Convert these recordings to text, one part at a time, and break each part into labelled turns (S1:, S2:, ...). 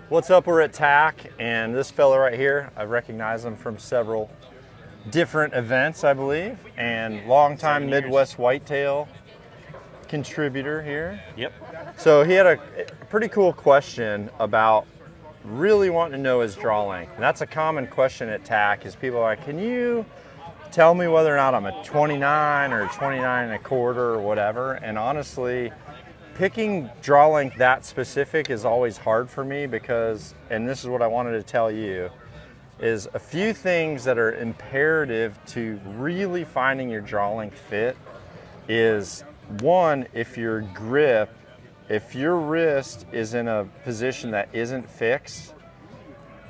S1: What's up? We're at TAC, and this fella right here, I recognize him from several different events, I believe, and longtime Midwest whitetail contributor here.
S2: Yep.
S1: So he had a pretty cool question about really wanting to know his draw length. And that's a common question at TAC, is people are like, can you tell me whether or not I'm a 29 or 29 and a quarter or whatever? And honestly, picking draw length that specific is always hard for me because, and this is what I wanted to tell you, is a few things that are imperative to really finding your draw length fit is, one, if your grip, if your wrist is in a position that isn't fixed,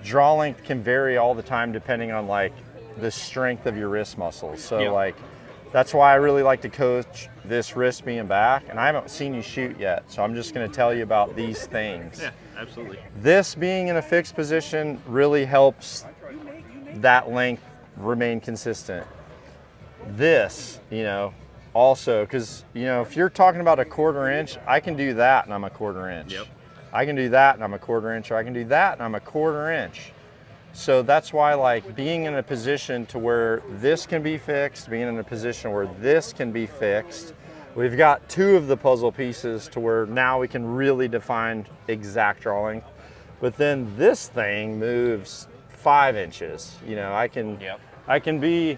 S1: draw length can vary all the time depending on like the strength of your wrist muscles. So like, that's why I really like to coach this wrist being back, and I haven't seen you shoot yet, so I'm just gonna tell you about these things.
S2: Yeah, absolutely.
S1: This being in a fixed position really helps that length remain consistent. This, also, because, if you're talking about a 1/4 inch, I can do that and I'm a 1/4 inch.
S2: Yep.
S1: I can do that and I'm a 1/4 inch, or I can do that and I'm a 1/4 inch. So that's why, like, being in a position to where this can be fixed, being in a position where this can be fixed, we've got two of the puzzle pieces to where now we can really define exact draw length. But then this thing moves 5 inches. I can be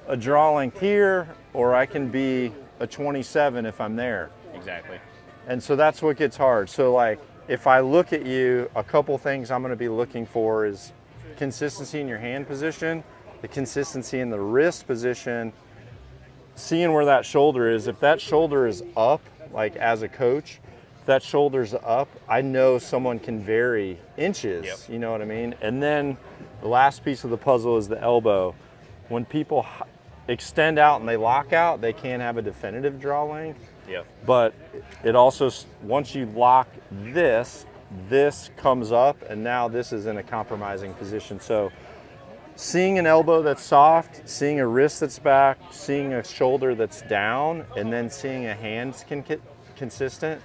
S1: a draw length here, or I can be a 27 if I'm there.
S2: Exactly.
S1: And so that's what gets hard. So like, if I look at you, a couple things I'm gonna be looking for is consistency in your hand position, the consistency in the wrist position, seeing where that shoulder is. If that shoulder is up, like as a coach, if that shoulder's up, I know someone can vary inches,
S2: Yep.
S1: You know what I mean? And then the last piece of the puzzle is the elbow. When people extend out and they lock out, they can't have a definitive draw length.
S2: Yep.
S1: But it also, once you lock this comes up, and now this is in a compromising position. So seeing an elbow that's soft, seeing a wrist that's back, seeing a shoulder that's down, and then seeing a hand consistent,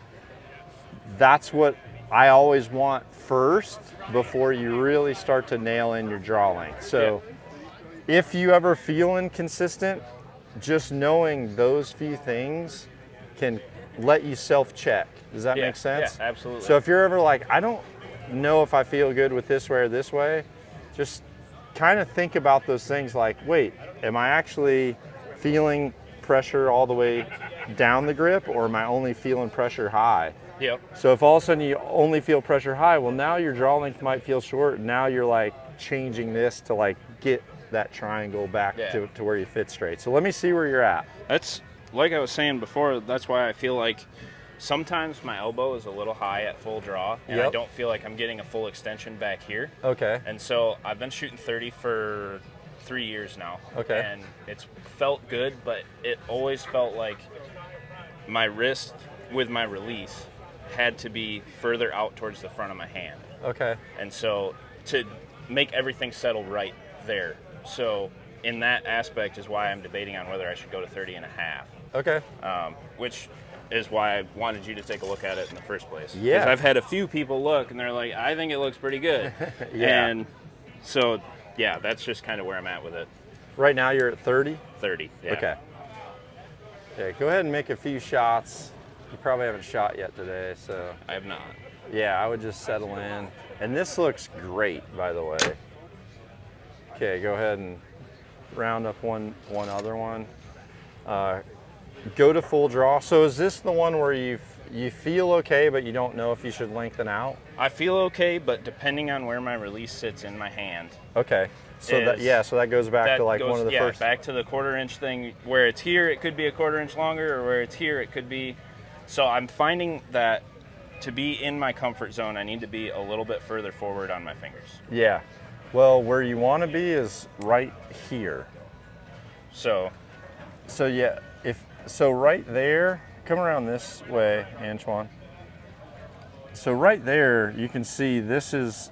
S1: that's what I always want first before you really start to nail in your draw length. So if you ever feel inconsistent, just knowing those few things can let you self-check. Does that make sense?
S2: Yeah, absolutely.
S1: So if you're ever like, I don't know if I feel good with this way or this way, just kind of think about those things like, wait, am I actually feeling pressure all the way down the grip, or am I only feeling pressure high?
S2: Yep.
S1: So if all of a sudden you only feel pressure high, well, now your draw length might feel short, and now you're like changing this to like get that triangle back to where you fit straight. So let me see where you're at.
S2: That's, like I was saying before, that's why I feel like sometimes my elbow is a little high at full draw, and I don't feel like I'm getting a full extension back here.
S1: Okay.
S2: And so I've been shooting 30 for 3 years now.
S1: Okay.
S2: And it's felt good, but it always felt like my wrist with my release had to be further out towards the front of my hand.
S1: Okay.
S2: And so to make everything settle right there. So in that aspect is why I'm debating on whether I should go to 30 and a half.
S1: Okay.
S2: Which is why I wanted you to take a look at it in the first place.
S1: Yeah.
S2: Because I've had a few people look and they're like, I think it looks pretty good.
S1: Yeah.
S2: And so, yeah, that's just kind of where I'm at with it.
S1: Right now you're at 30?
S2: 30, yeah.
S1: Okay. Okay, go ahead and make a few shots. You probably haven't shot yet today, so.
S2: I have not.
S1: Yeah, I would just settle in. And this looks great, by the way. Okay, go ahead and round up one other one. Go to full draw. So is this the one where you feel okay, but you don't know if you should lengthen out?
S2: I feel okay, but depending on where my release sits in my hand.
S1: Okay. So that goes back to like one of the first.
S2: Back to the 1/4 inch thing. Where it's here, it could be a 1/4 inch longer, or where it's here, it could be. So I'm finding that to be in my comfort zone, I need to be a little bit further forward on my fingers.
S1: Yeah. Well, where you want to be is right here.
S2: So
S1: yeah, so right there, come around this way, Antoine. So right there, you can see this is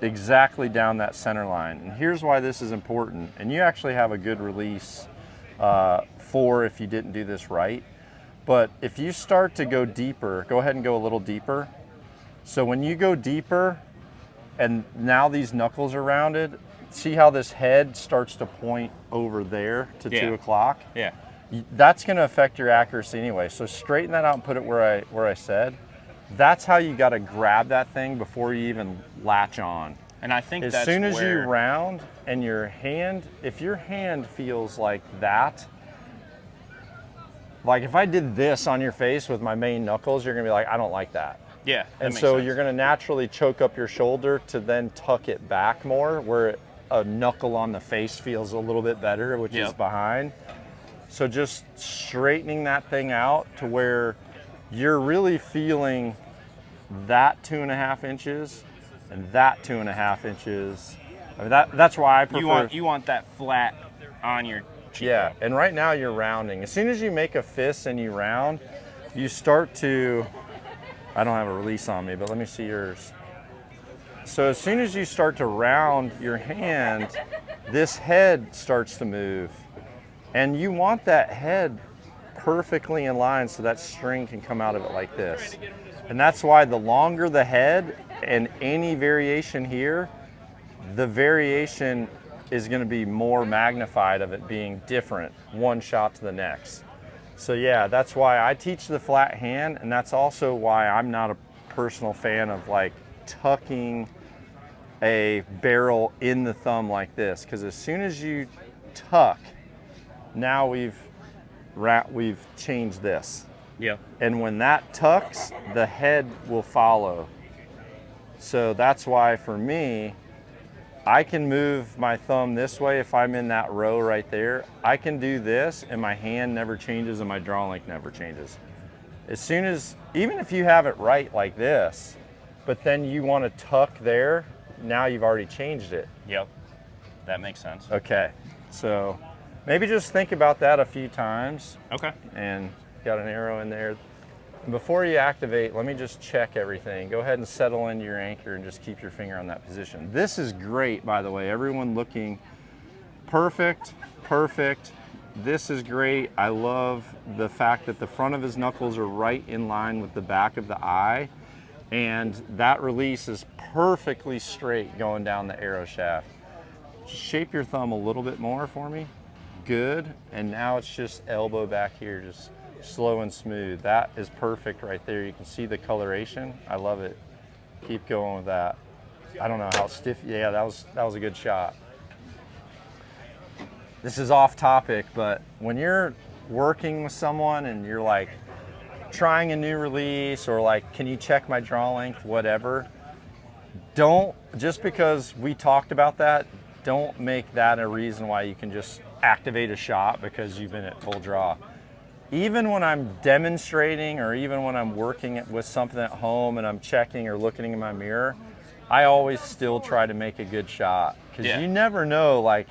S1: exactly down that center line. And here's why this is important. And you actually have a good release for if you didn't do this right. But if you start to go deeper, go ahead and go a little deeper. So when you go deeper and now these knuckles are rounded, see how this head starts to point over there to 2 o'clock?
S2: Yeah.
S1: That's going to affect your accuracy anyway. So straighten that out and put it where I said. That's how you got to grab that thing before you even latch on.
S2: And I think
S1: as
S2: that's
S1: soon as
S2: where...
S1: you round and your hand, if your hand feels like that, like if I did this on your face with my main knuckles, you're going to be like, I don't like that.
S2: Yeah.
S1: And so you're going to naturally choke up your shoulder to then tuck it back more, where a knuckle on the face feels a little bit better, which is behind. So just straightening that thing out to where you're really feeling that 2.5 inches and that 2.5 inches. I mean, that's why I prefer.
S2: You want that flat on your cheek.
S1: Yeah, and right now you're rounding. As soon as you make a fist and you round, you start to, I don't have a release on me, but let me see yours. So as soon as you start to round your hand, this head starts to move. And you want that head perfectly in line so that string can come out of it like this. And that's why the longer the head and any variation here, the variation is going to be more magnified of it being different one shot to the next. So yeah, that's why I teach the flat hand, and that's also why I'm not a personal fan of like tucking a barrel in the thumb like this, because as soon as you tuck, now we've changed this.
S2: Yeah.
S1: And when that tucks, the head will follow. So that's why for me, I can move my thumb this way if I'm in that row right there. I can do this and my hand never changes and my draw length never changes. As soon as, even if you have it right like this, but then you want to tuck there, now you've already changed it.
S2: Yep. That makes sense.
S1: Okay. So maybe just think about that a few times.
S2: Okay.
S1: And got an arrow in there. Before you activate, let me just check everything. Go ahead and settle into your anchor and just keep your finger on that position. This is great, by the way. Everyone looking perfect, perfect. This is great. I love the fact that the front of his knuckles are right in line with the back of the eye, and that release is perfectly straight going down the arrow shaft. Shape your thumb a little bit more for me. Good. And now it's just elbow back here, just slow and smooth. That is perfect right there. You can see the coloration. I love it. Keep going with that. I don't know how stiff. Yeah, that was a good shot. This is off topic, but when you're working with someone and you're like trying a new release, or like, can you check my draw length, whatever, don't, just because we talked about that, don't make that a reason why you can just activate a shot because you've been at full draw. Even when I'm demonstrating, or even when I'm working with something at home and I'm checking or looking in my mirror, I always still try to make a good shot, because you never know, like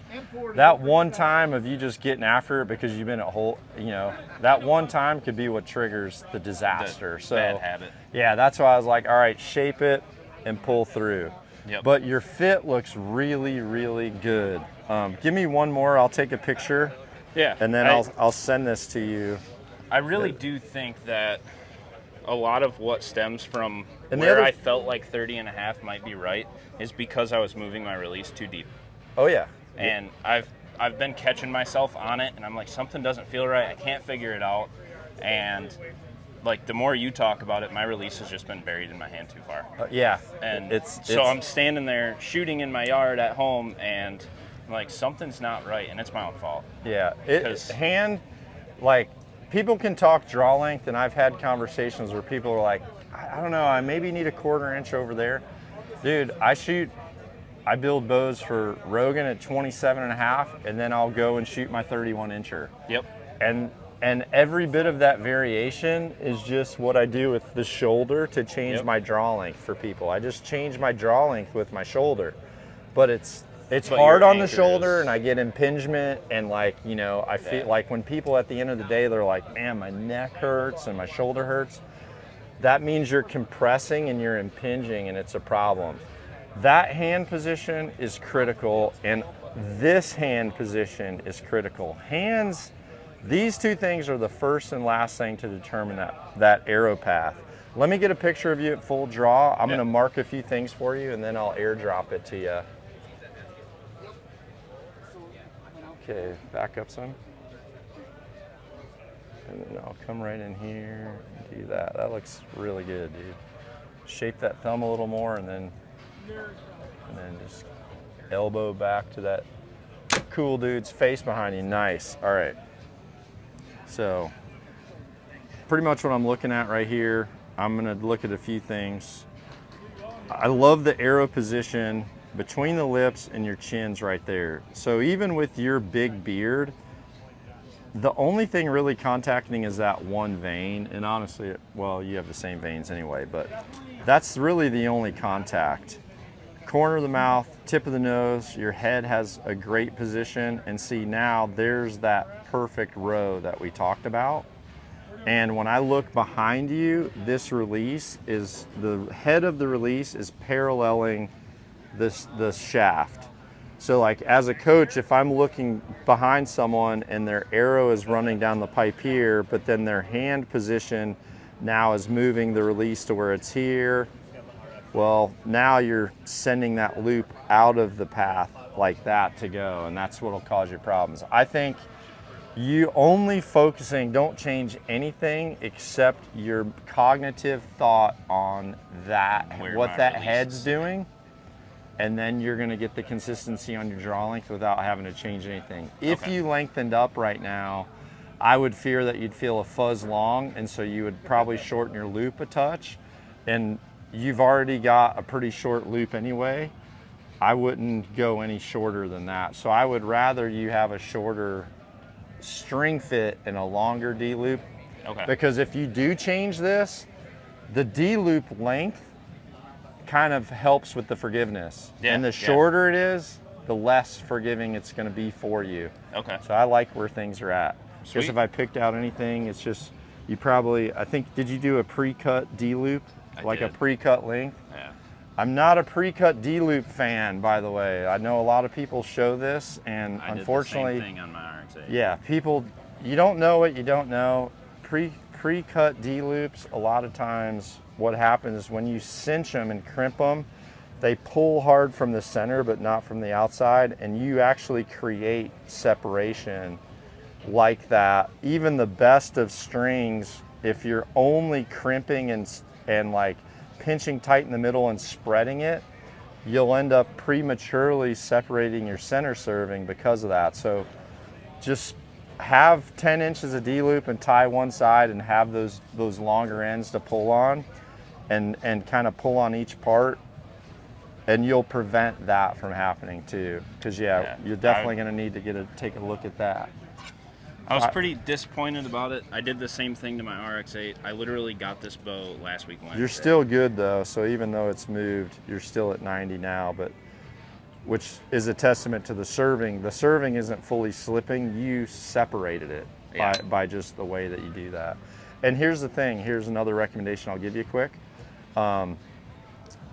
S1: that one time of you just getting after it because you've been at whole, you know, that one time could be what triggers the disaster. So
S2: bad habit.
S1: Yeah, that's why I was like, all right, shape it and pull through.
S2: Yep.
S1: But your fit looks really, really good. Give me one more. I'll take a picture.
S2: Yeah.
S1: And then I'll send this to you.
S2: I really do think that a lot of what stems from
S1: And
S2: where I felt like 30.5 might be right is because I was moving my release too deep.
S1: Oh yeah.
S2: And I've been catching myself on it, and I'm like, something doesn't feel right. I can't figure it out. And like, the more you talk about it, my release has just been buried in my hand too far.
S1: Yeah.
S2: And
S1: it's
S2: I'm standing there shooting in my yard at home, and I'm like, something's not right, and it's my own fault.
S1: Yeah. Hand, like, people can talk draw length, and I've had conversations where people are like, I don't know, I maybe need a 1/4 inch over there. Dude, I build bows for Rogan at 27.5, and then I'll go and shoot my 31 incher.
S2: Yep.
S1: And every bit of that variation is just what I do with the shoulder to change my draw length for people. I just change my draw length with my shoulder. But it's hard on the shoulder, and I get impingement, and like, you know, I feel like when people at the end of the day, they're like, man, my neck hurts and my shoulder hurts. That means you're compressing and you're impinging, and it's a problem. That hand position is critical, and this hand position is critical. Hands, these two things are the first and last thing to determine that arrow path. Let me get a picture of you at full draw. I'm
S2: Yeah.
S1: going to mark a few things for you, and then I'll airdrop it to you. Okay, back up some. And then I'll come right in here and do that. That looks really good, dude. Shape that thumb a little more, and then just elbow back to that cool dude's face behind you. Nice. All right. So pretty much what I'm looking at right here, I'm going to look at a few things. I love the arrow position between the lips and your chins right there. So even with your big beard, the only thing really contacting is that one vein. And honestly, well, you have the same veins anyway, but that's really the only contact. Corner of the mouth, tip of the nose, your head has a great position. And see, now there's that perfect row that we talked about. And when I look behind you, this release is, the head of the release is paralleling the shaft. So like as a coach, if I'm looking behind someone and their arrow is running down the pipe here, but then their hand position now is moving the release to where it's here, well, now you're sending that loop out of the path like that to go, and that's what'll cause you problems. I think you only focusing, don't change anything except your cognitive thought on that, what that head's doing, and then you're gonna get the consistency on your draw length without having to change anything. If you lengthened up right now, I would fear that you'd feel a fuzz long, and so you would probably shorten your loop a touch, and you've already got a pretty short loop anyway. I wouldn't go any shorter than that. So I would rather you have a shorter string fit and a longer D loop.
S2: Okay.
S1: Because if you do change this, the D loop length kind of helps with the forgiveness.
S2: Yeah,
S1: and the shorter it is, the less forgiving it's going to be for you.
S2: Okay.
S1: So I like where things are at.
S2: Sweet.
S1: Guess if I picked out anything, it's just, you probably, I think, did you do a pre-cut D loop? Like a pre-cut length?
S2: Yeah.
S1: I'm not a pre-cut D loop fan, by the way. I know a lot of people show this, and unfortunately,
S2: did the same thing on my RX-8.
S1: yeah, people, you don't know what you don't know. Pre-cut D loops, a lot of times what happens is when you cinch them and crimp them, they pull hard from the center but not from the outside, and you actually create separation like that. Even the best of strings, if you're only crimping and like pinching tight in the middle and spreading it, you'll end up prematurely separating your center serving because of that. So just have 10 inches of D loop and tie one side and have those longer ends to pull on, and kind of pull on each part, and you'll prevent that from happening too. Because you're definitely going to need to take a look at that.
S2: I was pretty disappointed about it. I did the same thing to my RX-8. I literally got this bow last week Wednesday.
S1: You're still good though, so even though it's moved, you're still at 90 now, but which is a testament to the serving. The serving isn't fully slipping, you separated it by just the way that you do that. And here's the thing, here's another recommendation I'll give you quick.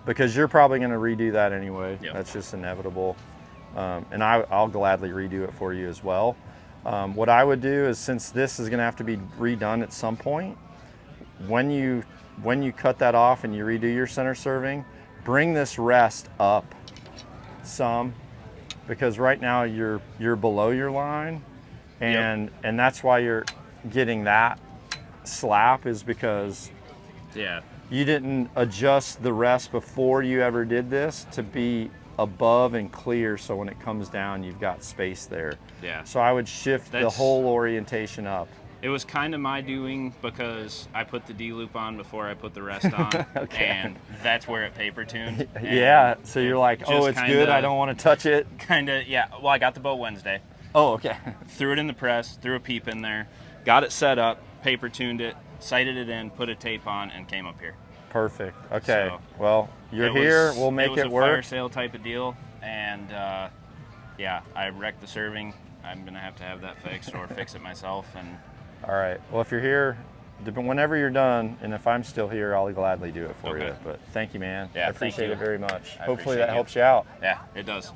S1: Because you're probably gonna redo that anyway.
S2: Yep.
S1: That's just inevitable. And I'll gladly redo it for you as well. What I would do is, since this is gonna have to be redone at some point, when you cut that off and you redo your center serving, bring this rest up some, because right now you're below your line, and that's why you're getting that slap, is because you didn't adjust the rest before you ever did this to be above and clear, so when it comes down you've got space there. So I would shift the whole orientation up.
S2: It was kind of my doing, because I put the D loop on before I put the rest on. And that's where it paper tuned.
S1: So you're like, oh, it's good, I don't want to touch it.
S2: Well, I got the bow Wednesday.
S1: Oh, okay.
S2: Threw it in the press, threw a peep in there, got it set up, paper tuned it, sighted it in, put a tape on, and came up here.
S1: Perfect. Okay. So well, you're here. We'll make it work. It was a
S2: fire sale type of deal, and I wrecked the serving. I'm gonna have to have that fixed or fix it myself. And
S1: all right. Well, if you're here, whenever you're done, and if I'm still here, I'll gladly do it for you. But thank you, man.
S2: Yeah,
S1: I appreciate it very much.
S2: Hopefully
S1: that helps you out.
S2: Yeah, it does.